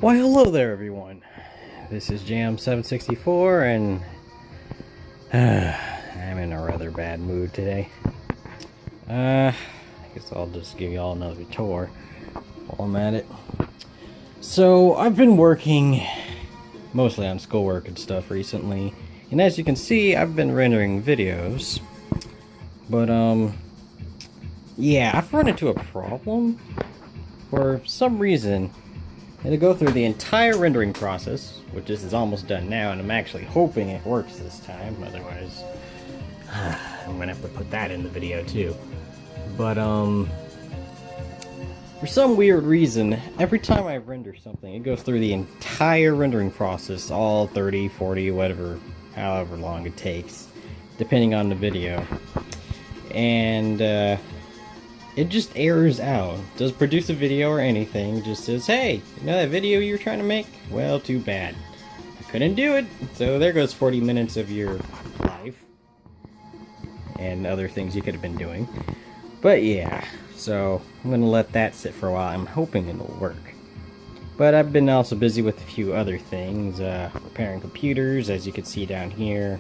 Why, hello there, everyone. This is Jm764, and I'm in a rather bad mood today. I guess I'll just give you all another tour while I'm at it. So, I've been working mostly on schoolwork and stuff recently, and as you can see, I've been rendering videos. But, yeah, I've run into a problem. For some reason, it'll go through the entire rendering process, which is almost done now, and I'm actually hoping it works this time, otherwise I'm gonna have to put that in the video too. But for some weird reason, every time I render something, it goes through the entire rendering process, all 30, 40, whatever, however long it takes, depending on the video. And it just errors out. Doesn't produce a video or anything, just says, hey, you know that video you were trying to make? Well, too bad. I couldn't do it, so there goes 40 minutes of your life. And other things you could have been doing. But yeah, so I'm gonna let that sit for a while. I'm hoping it'll work. But I've been also busy with a few other things, repairing computers, as you can see down here.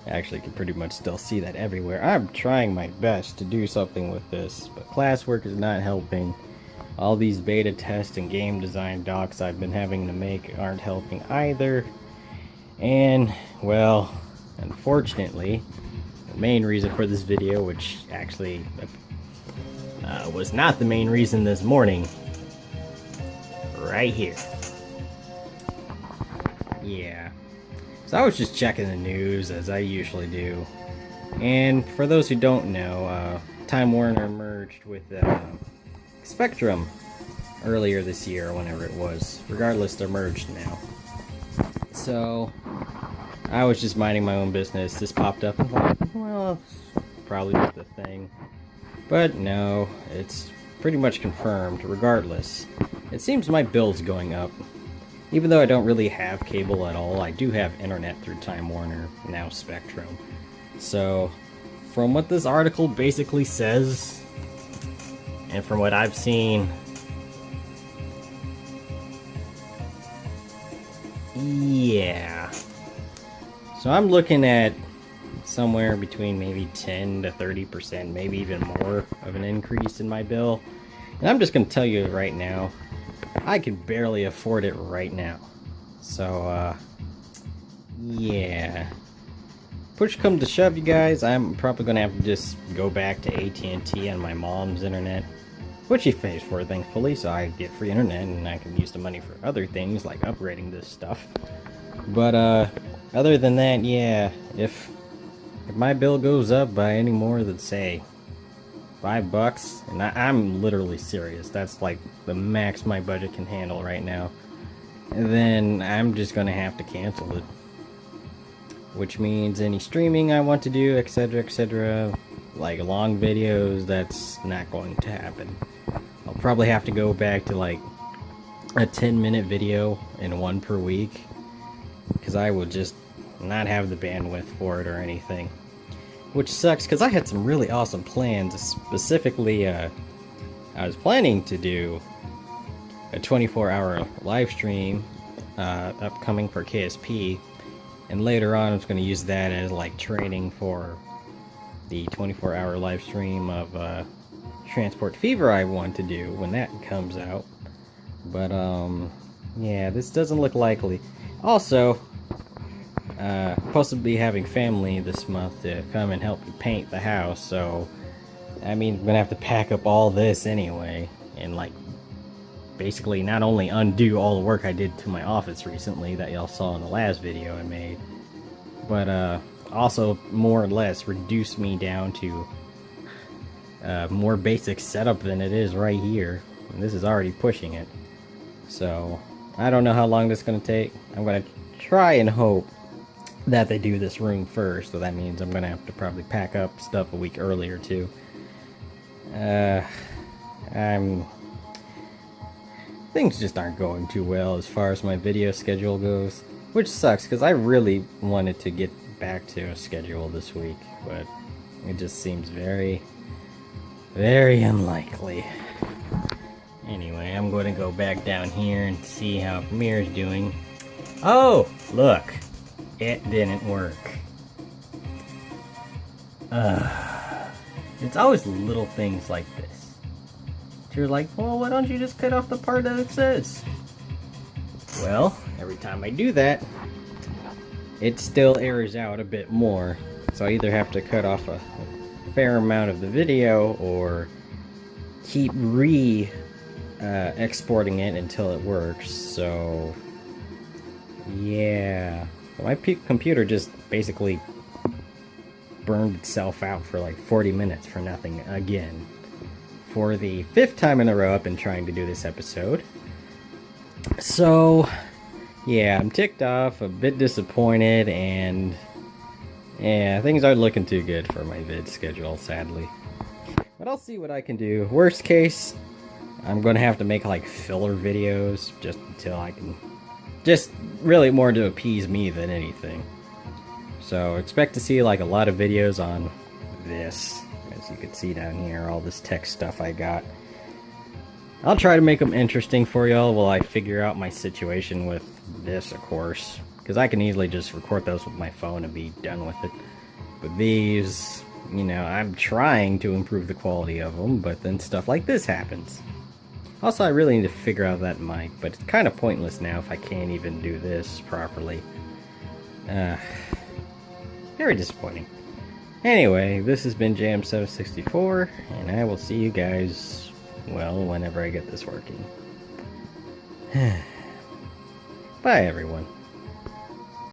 Actually, you can pretty much still see that everywhere. I'm trying my best to do something with this, but classwork is not helping. All these beta test and game design docs I've been having to make aren't helping either. And, well, unfortunately, the main reason for this video, which actually was not the main reason this morning, right here. Yeah. So I was just checking the news, as I usually do, and for those who don't know, Time Warner merged with Spectrum earlier this year, whenever it was. Regardless, they're merged now. So I was just minding my own business. This popped up and thought, well, probably just a thing. But no, it's pretty much confirmed. Regardless, it seems my bill's going up. Even though I don't really have cable at all, I do have internet through Time Warner, now Spectrum. So, from what this article basically says, and from what I've seen, yeah. So I'm looking at somewhere between maybe 10 to 30%, maybe even more of an increase in my bill. And I'm just going to tell you right now, I can barely afford it right now. So, yeah. Push come to shove, you guys, I'm probably gonna have to just go back to AT&T on my mom's internet, which she pays for, thankfully, so I get free internet and I can use the money for other things like upgrading this stuff. But, other than that, yeah, if my bill goes up by any more than, say, $5, and I'm literally serious, that's like the max my budget can handle right now, and then I'm just gonna have to cancel it, which means any streaming I want to do, etc., like long videos, that's not going to happen. I'll probably have to go back to like a 10-minute video and one per week, because I will just not have the bandwidth for it or anything. Which sucks, because I had some really awesome plans. Specifically, I was planning to do a 24-hour live stream upcoming for KSP, and later on I was going to use that as like training for the 24-hour live stream of Transport Fever I want to do when that comes out. But yeah, this doesn't look likely. Also, supposed to be having family this month to come and help me paint the house, so I mean, I'm gonna have to pack up all this anyway, and like basically not only undo all the work I did to my office recently that y'all saw in the last video I made, but also more or less reduce me down to more basic setup than it is right here, and this is already pushing it. So I don't know how long this is gonna take. I'm gonna try and hope that they do this room first, so that means I'm gonna have to probably pack up stuff a week earlier too. Things just aren't going too well as far as my video schedule goes, which sucks because I really wanted to get back to a schedule this week, but it just seems very, very unlikely. Anyway, I'm going to go back down here and see how Premiere's doing. Oh, look, it didn't work. It's always little things like this. You're like, well, why don't you just cut off the part that it says? Well, every time I do that, it still errors out a bit more. So I either have to cut off a fair amount of the video or keep exporting it until it works. So yeah, my computer just basically burned itself out for like 40 minutes for nothing again. For the 5th time in a row I've been trying to do this episode. So yeah, I'm ticked off, a bit disappointed, and yeah, things aren't looking too good for my vid schedule, sadly. But I'll see what I can do. Worst case, I'm gonna have to make like filler videos just until I can, just really more to appease me than anything. So expect to see like a lot of videos on this, as you can see down here, all this tech stuff I got. I'll try to make them interesting for y'all while I figure out my situation with this, of course, because I can easily just record those with my phone and be done with it. But these, you know, I'm trying to improve the quality of them, but then stuff like this happens. Also, I really need to figure out that mic, but it's kind of pointless now if I can't even do this properly. Very disappointing. Anyway, this has been Jm764, and I will see you guys, well, whenever I get this working. Bye, everyone.